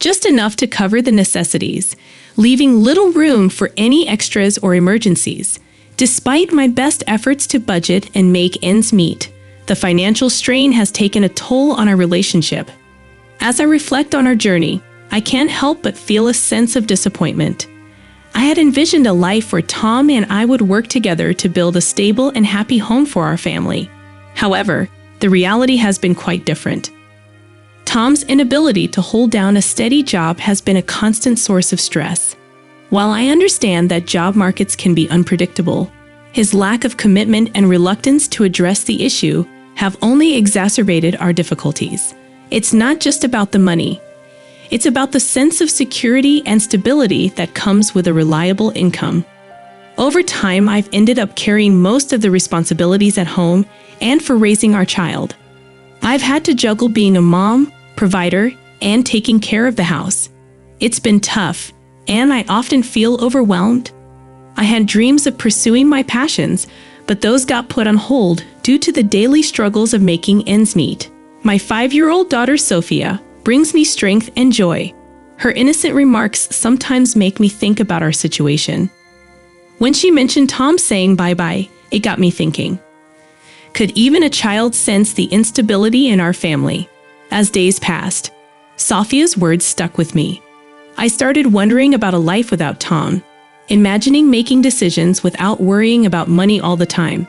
just enough to cover the necessities, leaving little room for any extras or emergencies. Despite my best efforts to budget and make ends meet, the financial strain has taken a toll on our relationship. As I reflect on our journey, I can't help but feel a sense of disappointment. I had envisioned a life where Tom and I would work together to build a stable and happy home for our family. However, the reality has been quite different. Tom's inability to hold down a steady job has been a constant source of stress. While I understand that job markets can be unpredictable, his lack of commitment and reluctance to address the issue have only exacerbated our difficulties. It's not just about the money. It's about the sense of security and stability that comes with a reliable income. Over time, I've ended up carrying most of the responsibilities at home and for raising our child. I've had to juggle being a mom, provider, and taking care of the house. It's been tough, and I often feel overwhelmed. I had dreams of pursuing my passions, but those got put on hold due to the daily struggles of making ends meet. My 5-year-old daughter, Sophia, brings me strength and joy. Her innocent remarks sometimes make me think about our situation. When she mentioned Tom saying bye-bye, it got me thinking. Could even a child sense the instability in our family? As days passed, Sophia's words stuck with me. I started wondering about a life without Tom, imagining making decisions without worrying about money all the time.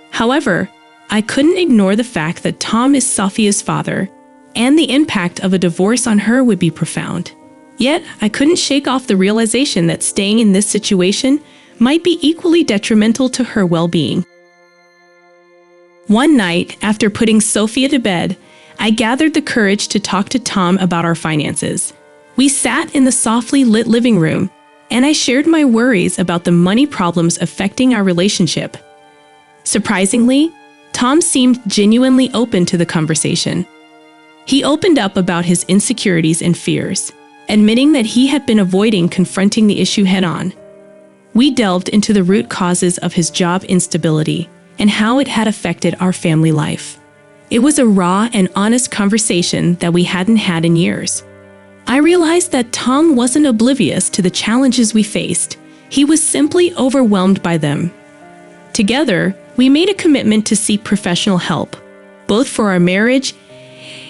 However, I couldn't ignore the fact that Tom is Sophia's father, and the impact of a divorce on her would be profound. Yet, I couldn't shake off the realization that staying in this situation might be equally detrimental to her well-being. One night, after putting Sophia to bed, I gathered the courage to talk to Tom about our finances. We sat in the softly lit living room, and I shared my worries about the money problems affecting our relationship. Surprisingly, Tom seemed genuinely open to the conversation. He opened up about his insecurities and fears, admitting that he had been avoiding confronting the issue head-on. We delved into the root causes of his job instability and how it had affected our family life. It was a raw and honest conversation that we hadn't had in years. I realized that Tom wasn't oblivious to the challenges we faced. He was simply overwhelmed by them. Together, we made a commitment to seek professional help, both for our marriage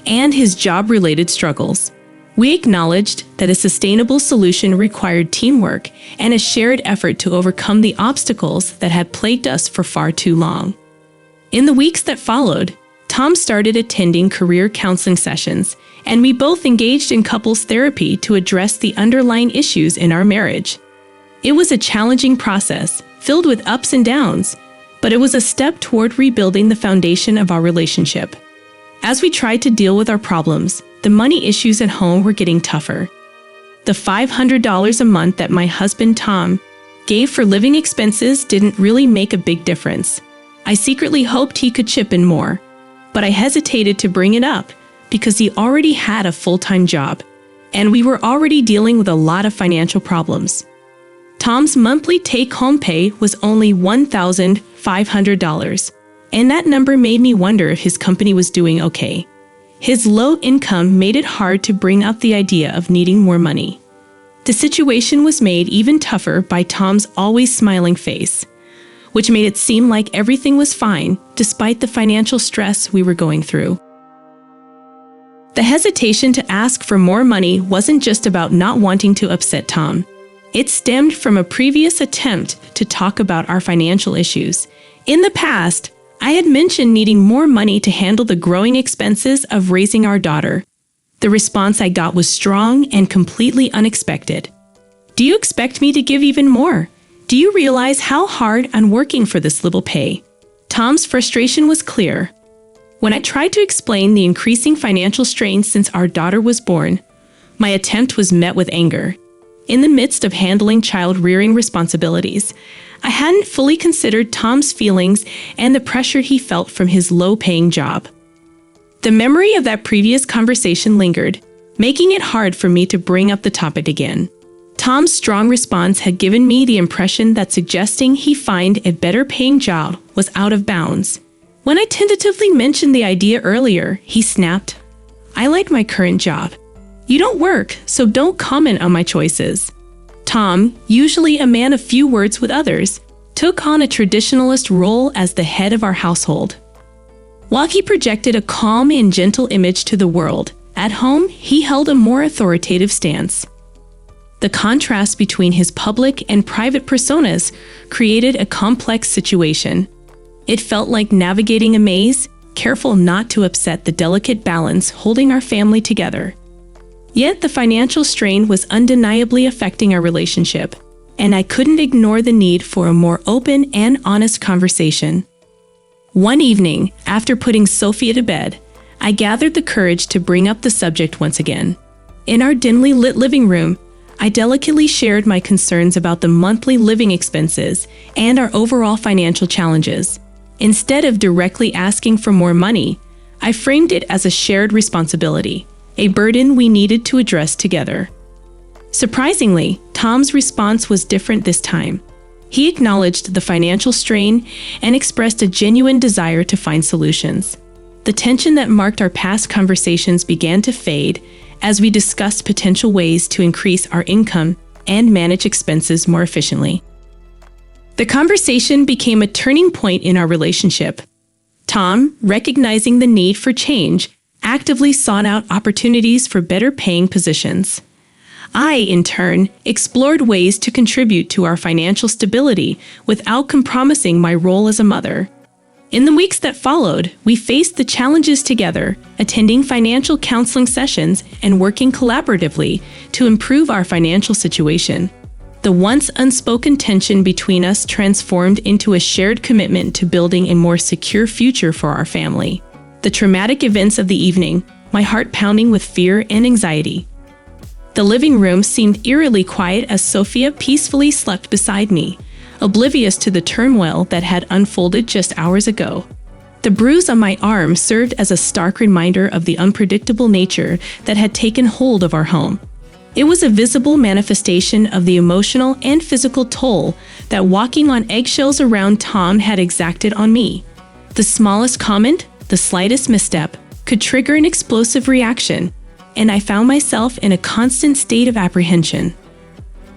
and his job-related struggles. We acknowledged that a sustainable solution required teamwork and a shared effort to overcome the obstacles that had plagued us for far too long. In the weeks that followed, Tom started attending career counseling sessions, and we both engaged in couples therapy to address the underlying issues in our marriage. It was a challenging process, filled with ups and downs, but it was a step toward rebuilding the foundation of our relationship. As we tried to deal with our problems, the money issues at home were getting tougher. The $500 a month that my husband Tom gave for living expenses didn't really make a big difference. I secretly hoped he could chip in more, but I hesitated to bring it up because he already had a full-time job, and we were already dealing with a lot of financial problems. Tom's monthly take-home pay was only $1,500, and that number made me wonder if his company was doing okay. His low income made it hard to bring up the idea of needing more money. The situation was made even tougher by Tom's always smiling face, which made it seem like everything was fine despite the financial stress we were going through. The hesitation to ask for more money wasn't just about not wanting to upset Tom. It stemmed from a previous attempt to talk about our financial issues. In the past, I had mentioned needing more money to handle the growing expenses of raising our daughter. The response I got was strong and completely unexpected. "Do you expect me to give even more? Do you realize how hard I'm working for this little pay?" Tom's frustration was clear. When I tried to explain the increasing financial strain since our daughter was born, my attempt was met with anger. In the midst of handling child-rearing responsibilities, I hadn't fully considered Tom's feelings and the pressure he felt from his low-paying job. The memory of that previous conversation lingered, making it hard for me to bring up the topic again. Tom's strong response had given me the impression that suggesting he find a better-paying job was out of bounds. When I tentatively mentioned the idea earlier, he snapped, "I like my current job. You don't work, so don't comment on my choices. Tom, usually a man of few words with others, took on a traditionalist role as the head of our household. While he projected a calm and gentle image to the world, at home he held a more authoritative stance. The contrast between his public and private personas created a complex situation. It felt like navigating a maze, careful not to upset the delicate balance holding our family together. Yet the financial strain was undeniably affecting our relationship, and I couldn't ignore the need for a more open and honest conversation. One evening, after putting Sophia to bed, I gathered the courage to bring up the subject once again. In our dimly lit living room, I delicately shared my concerns about the monthly living expenses and our overall financial challenges. Instead of directly asking for more money, I framed it as a shared responsibility, a burden we needed to address together. Surprisingly, Tom's response was different this time. He acknowledged the financial strain and expressed a genuine desire to find solutions. The tension that marked our past conversations began to fade as we discussed potential ways to increase our income and manage expenses more efficiently. The conversation became a turning point in our relationship. Tom, recognizing the need for change, actively sought out opportunities for better paying positions. I, in turn, explored ways to contribute to our financial stability without compromising my role as a mother. In the weeks that followed, we faced the challenges together, attending financial counseling sessions and working collaboratively to improve our financial situation. The once unspoken tension between us transformed into a shared commitment to building a more secure future for our family. The traumatic events of the evening, my heart pounding with fear and anxiety. The living room seemed eerily quiet as Sophia peacefully slept beside me, oblivious to the turmoil that had unfolded just hours ago. The bruise on my arm served as a stark reminder of the unpredictable nature that had taken hold of our home. It was a visible manifestation of the emotional and physical toll that walking on eggshells around Tom had exacted on me. The smallest comment, the slightest misstep, could trigger an explosive reaction, and I found myself in a constant state of apprehension.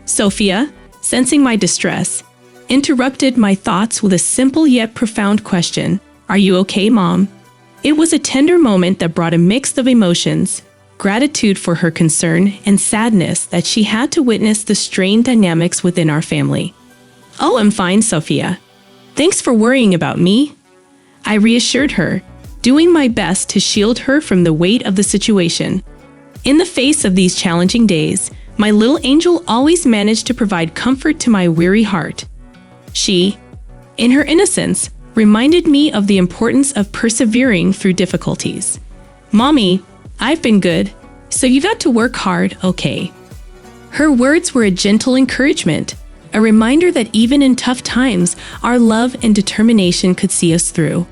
Sophia, sensing my distress, interrupted my thoughts with a simple yet profound question. "Are you okay, Mom?" It was a tender moment that brought a mix of emotions, gratitude for her concern, and sadness that she had to witness the strained dynamics within our family. "Oh, I'm fine, Sophia. Thanks for worrying about me," I reassured her, doing my best to shield her from the weight of the situation. In the face of these challenging days, my little angel always managed to provide comfort to my weary heart. She, in her innocence, reminded me of the importance of persevering through difficulties. "Mommy, I've been good, so you got to work hard, okay?" Her words were a gentle encouragement, a reminder that even in tough times, our love and determination could see us through.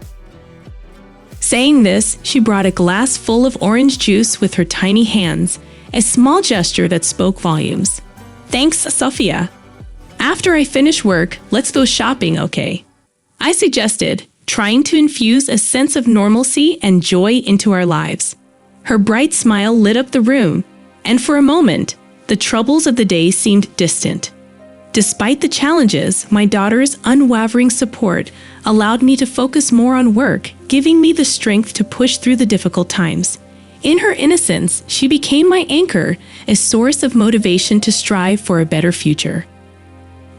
Saying this, she brought a glass full of orange juice with her tiny hands, a small gesture that spoke volumes. "Thanks, Sophia. After I finish work, let's go shopping, okay?" I suggested, trying to infuse a sense of normalcy and joy into our lives. Her bright smile lit up the room, and for a moment, the troubles of the day seemed distant. Despite the challenges, my daughter's unwavering support allowed me to focus more on work, giving me the strength to push through the difficult times. In her innocence, she became my anchor, a source of motivation to strive for a better future.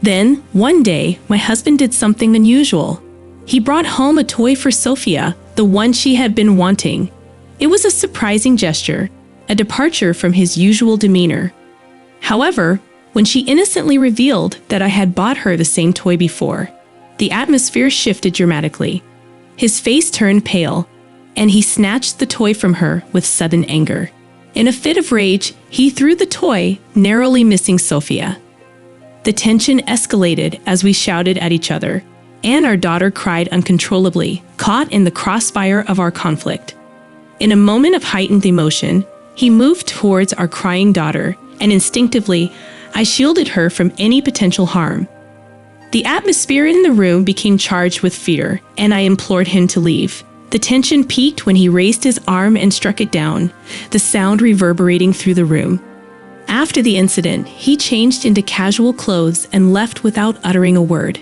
Then, one day, my husband did something unusual. He brought home a toy for Sophia, the one she had been wanting. It was a surprising gesture, a departure from his usual demeanor. However, when she innocently revealed that I had bought her the same toy before, the atmosphere shifted dramatically. His face turned pale, and he snatched the toy from her with sudden anger. In a fit of rage, he threw the toy, narrowly missing Sophia. The tension escalated as we shouted at each other, and our daughter cried uncontrollably, caught in the crossfire of our conflict. In a moment of heightened emotion, he moved towards our crying daughter, and instinctively, I shielded her from any potential harm. The atmosphere in the room became charged with fear, and I implored him to leave. The tension peaked when he raised his arm and struck it down, the sound reverberating through the room. After the incident, he changed into casual clothes and left without uttering a word.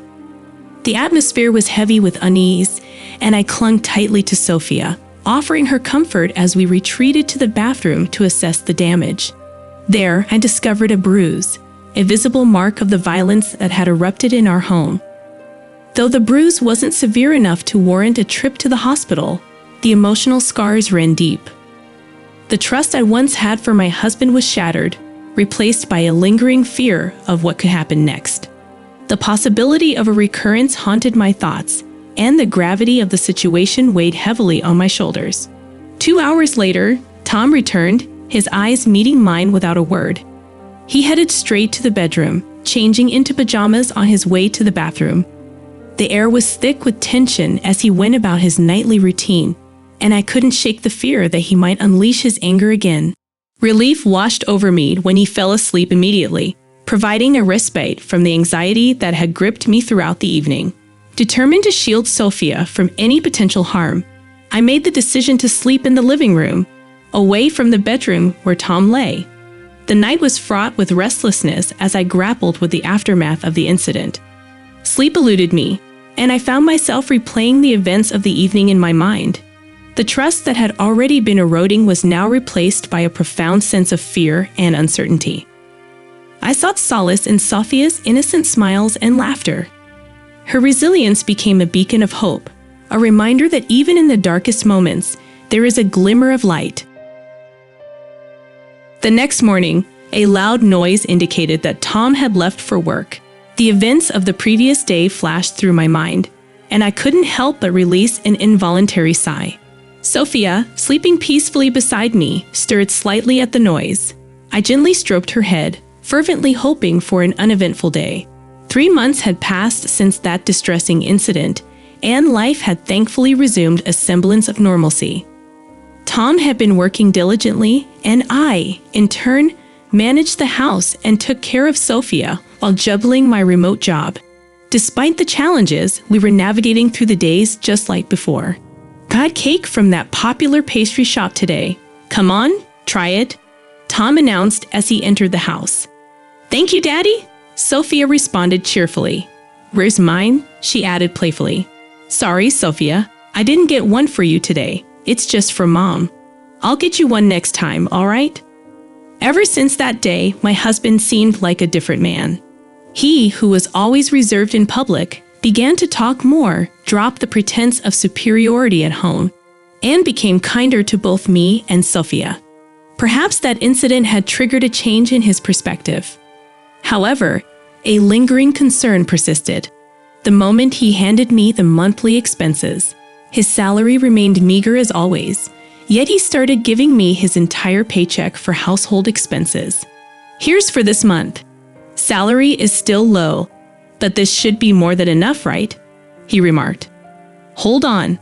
The atmosphere was heavy with unease, and I clung tightly to Sophia, offering her comfort as we retreated to the bathroom to assess the damage. There, I discovered a bruise, a visible mark of the violence that had erupted in our home. Though the bruise wasn't severe enough to warrant a trip to the hospital, the emotional scars ran deep. The trust I once had for my husband was shattered, replaced by a lingering fear of what could happen next. The possibility of a recurrence haunted my thoughts, and the gravity of the situation weighed heavily on my shoulders. 2 hours later, Tom returned, his eyes meeting mine without a word. He headed straight to the bedroom, changing into pajamas on his way to the bathroom. The air was thick with tension as he went about his nightly routine, and I couldn't shake the fear that he might unleash his anger again. Relief washed over me when he fell asleep immediately, providing a respite from the anxiety that had gripped me throughout the evening. Determined to shield Sophia from any potential harm, I made the decision to sleep in the living room, away from the bedroom where Tom lay. The night was fraught with restlessness as I grappled with the aftermath of the incident. Sleep eluded me, and I found myself replaying the events of the evening in my mind. The trust that had already been eroding was now replaced by a profound sense of fear and uncertainty. I sought solace in Sophia's innocent smiles and laughter. Her resilience became a beacon of hope, a reminder that even in the darkest moments, there is a glimmer of light. The next morning, a loud noise indicated that Tom had left for work. The events of the previous day flashed through my mind, and I couldn't help but release an involuntary sigh. Sophia, sleeping peacefully beside me, stirred slightly at the noise. I gently stroked her head, fervently hoping for an uneventful day. 3 months had passed since that distressing incident, and life had thankfully resumed a semblance of normalcy. Tom had been working diligently, and I, in turn, managed the house and took care of Sophia while juggling my remote job. Despite the challenges, we were navigating through the days just like before. Got cake from that popular pastry shop today. Come on, try it, Tom announced as he entered the house. Thank you, Daddy, Sophia responded cheerfully. Where's mine? She added playfully. Sorry, Sophia, I didn't get one for you today. It's just for Mom. I'll get you one next time, all right? Ever since that day, my husband seemed like a different man. He, who was always reserved in public, began to talk more, dropped the pretense of superiority at home, and became kinder to both me and Sophia. Perhaps that incident had triggered a change in his perspective. However, a lingering concern persisted. The moment he handed me the monthly expenses, his salary remained meager as always, yet he started giving me his entire paycheck for household expenses. Here's for this month. Salary is still low, but this should be more than enough, right? He remarked. Hold on.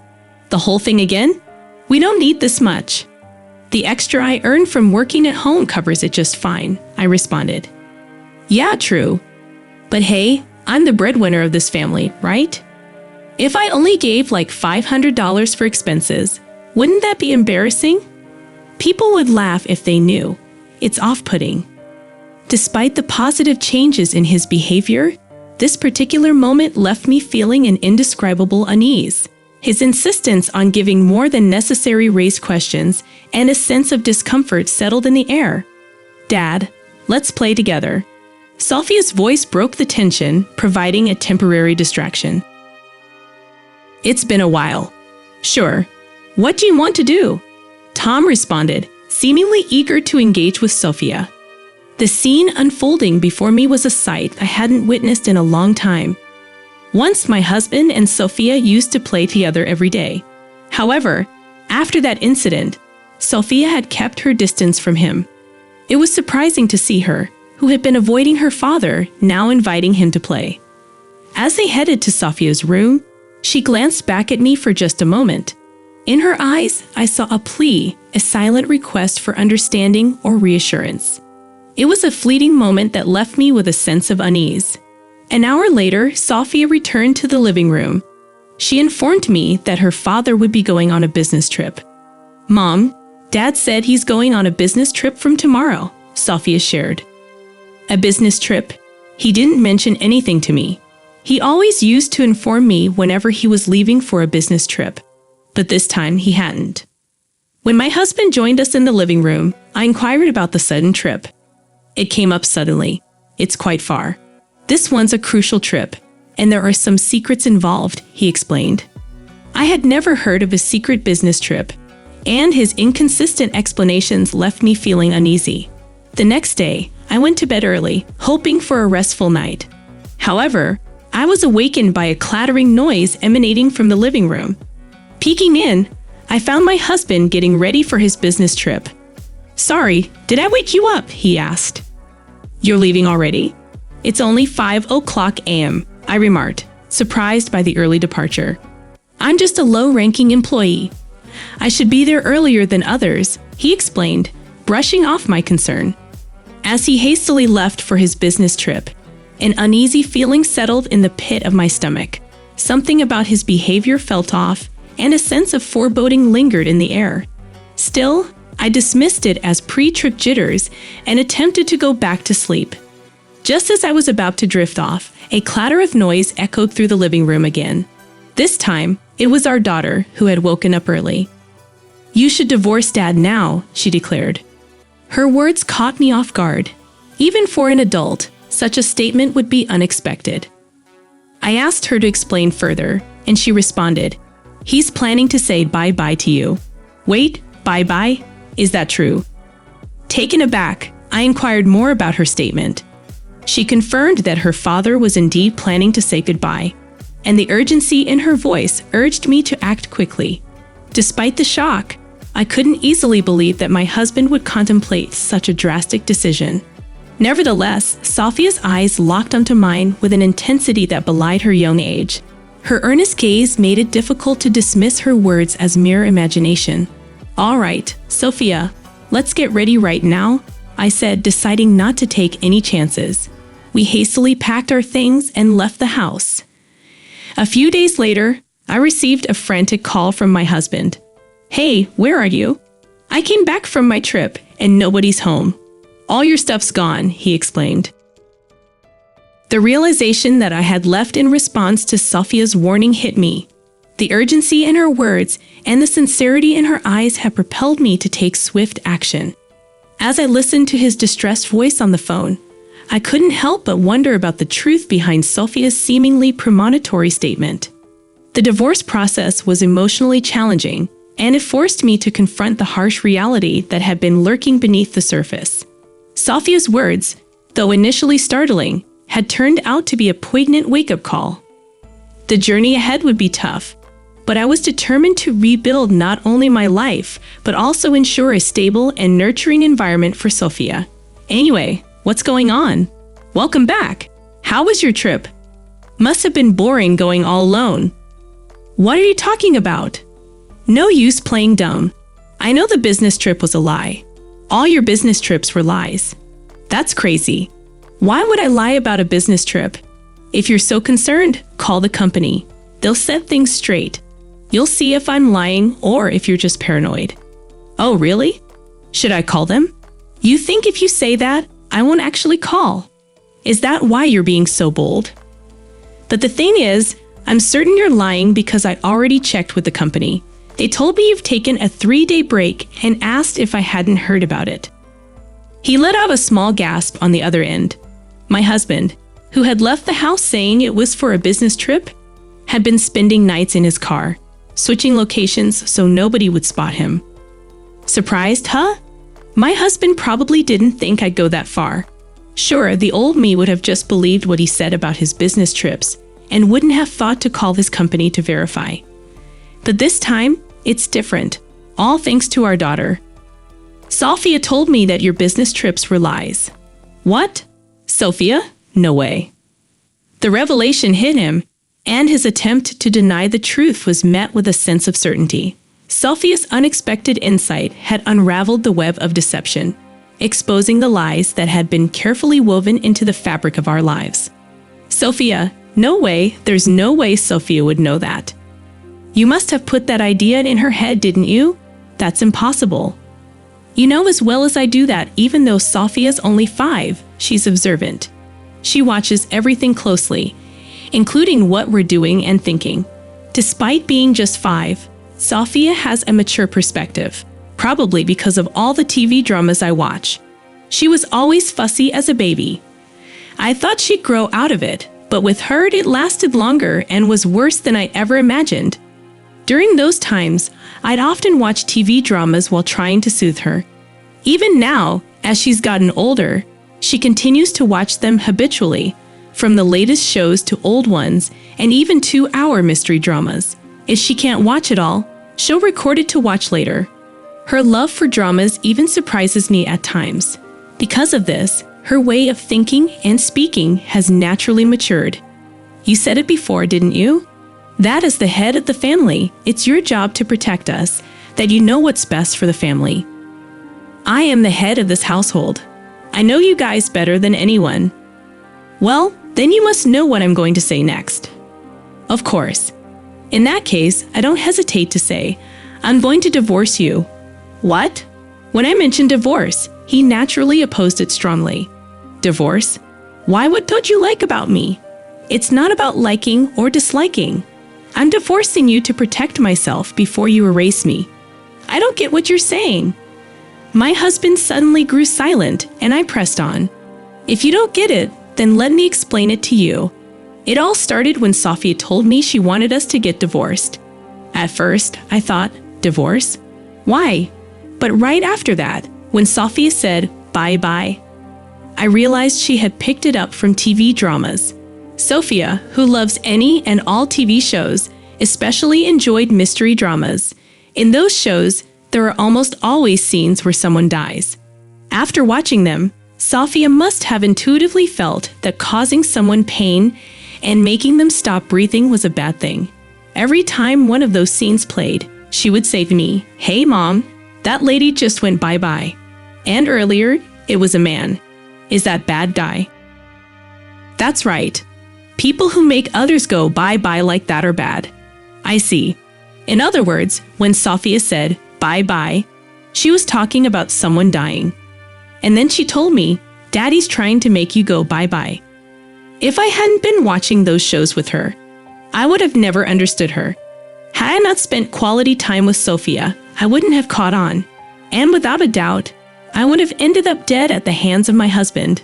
The whole thing again? We don't need this much. The extra I earn from working at home covers it just fine, I responded. Yeah, true. But hey, I'm the breadwinner of this family, right? If I only gave like $500 for expenses, wouldn't that be embarrassing? People would laugh if they knew. It's off-putting. Despite the positive changes in his behavior, this particular moment left me feeling an indescribable unease. His insistence on giving more than necessary raised questions, and a sense of discomfort settled in the air. Dad, let's play together. Sophia's voice broke the tension, providing a temporary distraction. It's been a while. Sure. What do you want to do? Tom responded, seemingly eager to engage with Sophia. The scene unfolding before me was a sight I hadn't witnessed in a long time. Once my husband and Sophia used to play together every day. However, after that incident, Sophia had kept her distance from him. It was surprising to see her, who had been avoiding her father, now inviting him to play. As they headed to Sophia's room, she glanced back at me for just a moment. In her eyes, I saw a plea, a silent request for understanding or reassurance. It was a fleeting moment that left me with a sense of unease. An hour later, Sophia returned to the living room. She informed me that her father would be going on a business trip. "Mom, Dad said he's going on a business trip from tomorrow," Sophia shared. A business trip? He didn't mention anything to me. He always used to inform me whenever he was leaving for a business trip, but this time he hadn't. When my husband joined us in the living room, I inquired about the sudden trip. "It came up suddenly. It's quite far. This one's a crucial trip, and there are some secrets involved," he explained. I had never heard of a secret business trip, and his inconsistent explanations left me feeling uneasy. The next day, I went to bed early, hoping for a restful night. However, I was awakened by a clattering noise emanating from the living room. Peeking in, I found my husband getting ready for his business trip. "Sorry, did I wake you up?" he asked. "You're leaving already? It's only 5 a.m., I remarked, surprised by the early departure. "I'm just a low-ranking employee. I should be there earlier than others," he explained, brushing off my concern. As he hastily left for his business trip, an uneasy feeling settled in the pit of my stomach. Something about his behavior felt off, and a sense of foreboding lingered in the air. Still, I dismissed it as pre-trip jitters and attempted to go back to sleep. Just as I was about to drift off, a clatter of noise echoed through the living room again. This time, it was our daughter who had woken up early. "You should divorce Dad now," she declared. Her words caught me off guard. Even for an adult, such a statement would be unexpected. I asked her to explain further, and she responded, "He's planning to say bye-bye to you." "Wait, bye-bye? Is that true?" Taken aback, I inquired more about her statement. She confirmed that her father was indeed planning to say goodbye, and the urgency in her voice urged me to act quickly. Despite the shock, I couldn't easily believe that my husband would contemplate such a drastic decision. Nevertheless, Sophia's eyes locked onto mine with an intensity that belied her young age. Her earnest gaze made it difficult to dismiss her words as mere imagination. "All right, Sophia, let's get ready right now," I said, deciding not to take any chances. We hastily packed our things and left the house. A few days later, I received a frantic call from my husband. "Hey, where are you? I came back from my trip and nobody's home. All your stuff's gone," he explained. The realization that I had left in response to Sophia's warning hit me. The urgency in her words and the sincerity in her eyes had propelled me to take swift action. As I listened to his distressed voice on the phone, I couldn't help but wonder about the truth behind Sophia's seemingly premonitory statement. The divorce process was emotionally challenging, and it forced me to confront the harsh reality that had been lurking beneath the surface. Sophia's words, though initially startling, had turned out to be a poignant wake-up call. The journey ahead would be tough, but I was determined to rebuild not only my life, but also ensure a stable and nurturing environment for Sophia. Anyway, what's going on? Welcome back. How was your trip? Must have been boring going all alone. What are you talking about? No use playing dumb. I know the business trip was a lie. All your business trips were lies. That's crazy. Why would I lie about a business trip? If you're so concerned, call the company. They'll set things straight. You'll see if I'm lying or if you're just paranoid. Oh, really? Should I call them? You think if you say that, I won't actually call? Is that why you're being so bold? But the thing is, I'm certain you're lying because I already checked with the company. They told me you've taken a 3-day break and asked if I hadn't heard about it. He let out a small gasp on the other end. My husband, who had left the house saying it was for a business trip, had been spending nights in his car, switching locations so nobody would spot him. Surprised, huh? My husband probably didn't think I'd go that far. Sure, the old me would have just believed what he said about his business trips and wouldn't have thought to call this company to verify. But this time, it's different, all thanks to our daughter. Sophia told me that your business trips were lies. What? Sophia? No way. The revelation hit him, and his attempt to deny the truth was met with a sense of certainty. Sophia's unexpected insight had unraveled the web of deception, exposing the lies that had been carefully woven into the fabric of our lives. Sophia, no way, there's no way Sophia would know that. You must have put that idea in her head, didn't you? That's impossible. You know as well as I do that even though Sophia's only 5, she's observant. She watches everything closely, including what we're doing and thinking. Despite being just 5, Sophia has a mature perspective, probably because of all the TV dramas I watch. She was always fussy as a baby. I thought she'd grow out of it, but with her it lasted longer and was worse than I ever imagined. During those times, I'd often watch TV dramas while trying to soothe her. Even now, as she's gotten older, she continues to watch them habitually, from the latest shows to old ones and even 2-hour mystery dramas. If she can't watch it all, she'll record it to watch later. Her love for dramas even surprises me at times. Because of this, her way of thinking and speaking has naturally matured. You said it before, didn't you? That as the head of the family, it's your job to protect us, that you know what's best for the family. I am the head of this household. I know you guys better than anyone. Well, then you must know what I'm going to say next. Of course. In that case, I don't hesitate to say, I'm going to divorce you. What? When I mentioned divorce, he naturally opposed it strongly. Divorce? Why, what don't you like about me? It's not about liking or disliking. I'm divorcing you to protect myself before you erase me. I don't get what you're saying. My husband suddenly grew silent, and I pressed on. If you don't get it, then let me explain it to you. It all started when Sophia told me she wanted us to get divorced. At first, I thought, divorce? Why? But right after that, when Sophia said, bye-bye, I realized she had picked it up from TV dramas. Sophia, who loves any and all TV shows, especially enjoyed mystery dramas. In those shows, there are almost always scenes where someone dies. After watching them, Sophia must have intuitively felt that causing someone pain and making them stop breathing was a bad thing. Every time one of those scenes played, she would say to me, "Hey mom, that lady just went bye-bye. And earlier, it was a man. Is that bad guy?" That's right. People who make others go bye-bye like that are bad. I see. In other words, when Sophia said bye-bye, she was talking about someone dying. And then she told me, Daddy's trying to make you go bye-bye. If I hadn't been watching those shows with her, I would have never understood her. Had I not spent quality time with Sophia, I wouldn't have caught on. And without a doubt, I would have ended up dead at the hands of my husband.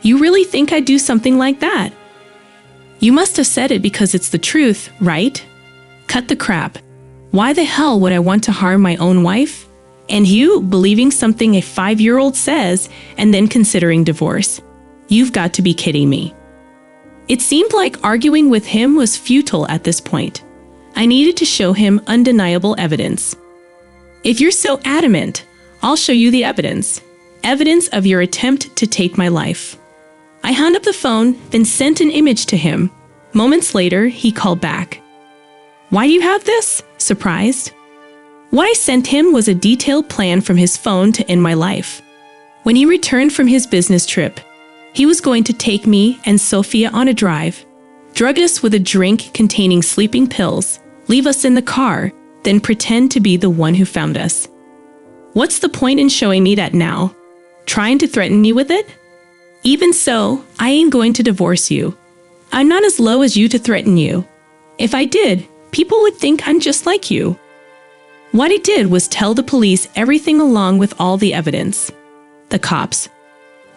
You really think I'd do something like that? You must have said it because it's the truth, right? Cut the crap. Why the hell would I want to harm my own wife? And you believing something a 5-year-old says and then considering divorce? You've got to be kidding me. It seemed like arguing with him was futile at this point. I needed to show him undeniable evidence. If you're so adamant, I'll show you the evidence. Evidence of your attempt to take my life. I hung up the phone, then sent an image to him. Moments later, he called back. Why do you have this? Surprised. What I sent him was a detailed plan from his phone to end my life. When he returned from his business trip, he was going to take me and Sophia on a drive, drug us with a drink containing sleeping pills, leave us in the car, then pretend to be the one who found us. What's the point in showing me that now? Trying to threaten me with it? Even so, I ain't going to divorce you. I'm not as low as you to threaten you. If I did, people would think I'm just like you. What I did was tell the police everything along with all the evidence. The cops.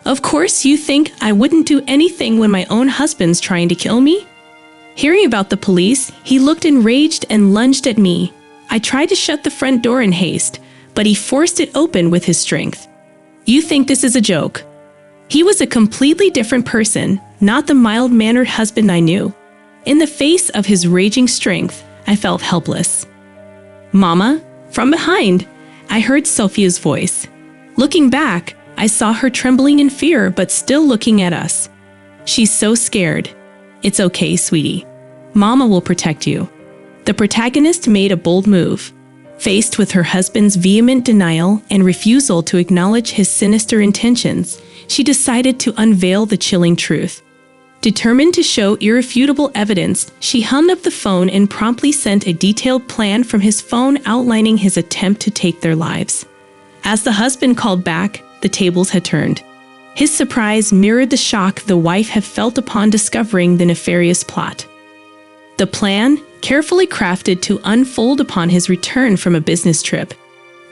Of course, you think I wouldn't do anything when my own husband's trying to kill me? Hearing about the police, he looked enraged and lunged at me. I tried to shut the front door in haste, but he forced it open with his strength. You think this is a joke? He was a completely different person, not the mild-mannered husband I knew. In the face of his raging strength, I felt helpless. Mama, from behind, I heard Sophia's voice. Looking back, I saw her trembling in fear but still looking at us. She's so scared. It's okay, sweetie. Mama will protect you. The protagonist made a bold move. Faced with her husband's vehement denial and refusal to acknowledge his sinister intentions, she decided to unveil the chilling truth. Determined to show irrefutable evidence, she hung up the phone and promptly sent a detailed plan from his phone outlining his attempt to take their lives. As the husband called back, the tables had turned. His surprise mirrored the shock the wife had felt upon discovering the nefarious plot. The plan, carefully crafted to unfold upon his return from a business trip,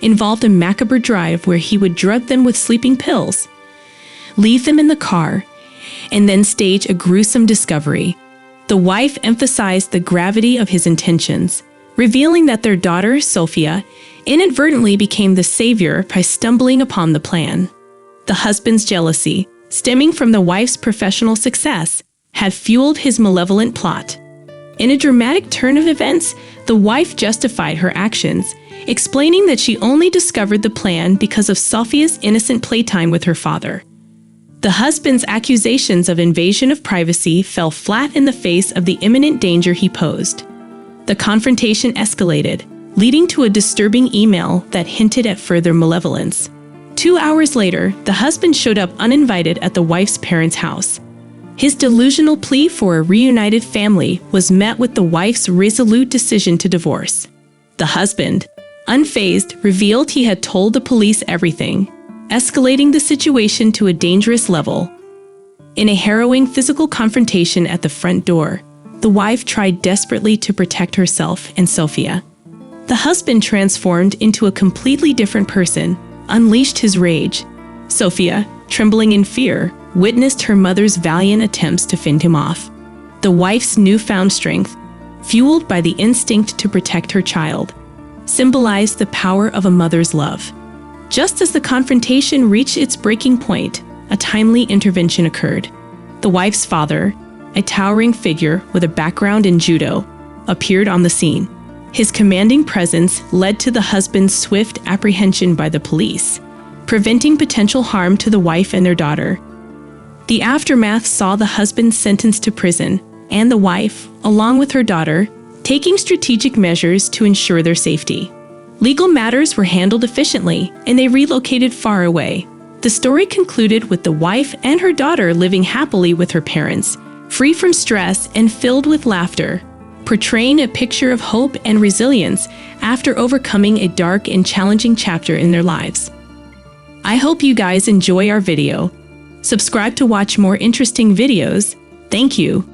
involved a macabre drive where he would drug them with sleeping pills, leave them in the car, and then stage a gruesome discovery. The wife emphasized the gravity of his intentions, revealing that their daughter, Sophia, inadvertently became the savior by stumbling upon the plan. The husband's jealousy, stemming from the wife's professional success, had fueled his malevolent plot. In a dramatic turn of events, the wife justified her actions, explaining that she only discovered the plan because of Sophia's innocent playtime with her father. The husband's accusations of invasion of privacy fell flat in the face of the imminent danger he posed. The confrontation escalated, leading to a disturbing email that hinted at further malevolence. 2 hours later, the husband showed up uninvited at the wife's parents' house. His delusional plea for a reunited family was met with the wife's resolute decision to divorce. The husband, unfazed, revealed he had told the police everything, escalating the situation to a dangerous level. In a harrowing physical confrontation at the front door, the wife tried desperately to protect herself and Sophia. The husband transformed into a completely different person, unleashed his rage. Sophia, trembling in fear, witnessed her mother's valiant attempts to fend him off. The wife's newfound strength, fueled by the instinct to protect her child, symbolized the power of a mother's love. Just as the confrontation reached its breaking point, a timely intervention occurred. The wife's father, a towering figure with a background in judo, appeared on the scene. His commanding presence led to the husband's swift apprehension by the police, preventing potential harm to the wife and their daughter. The aftermath saw the husband sentenced to prison, and the wife, along with her daughter, taking strategic measures to ensure their safety. Legal matters were handled efficiently, and they relocated far away. The story concluded with the wife and her daughter living happily with her parents, free from stress and filled with laughter, portraying a picture of hope and resilience after overcoming a dark and challenging chapter in their lives. I hope you guys enjoy our video. Subscribe to watch more interesting videos. Thank you.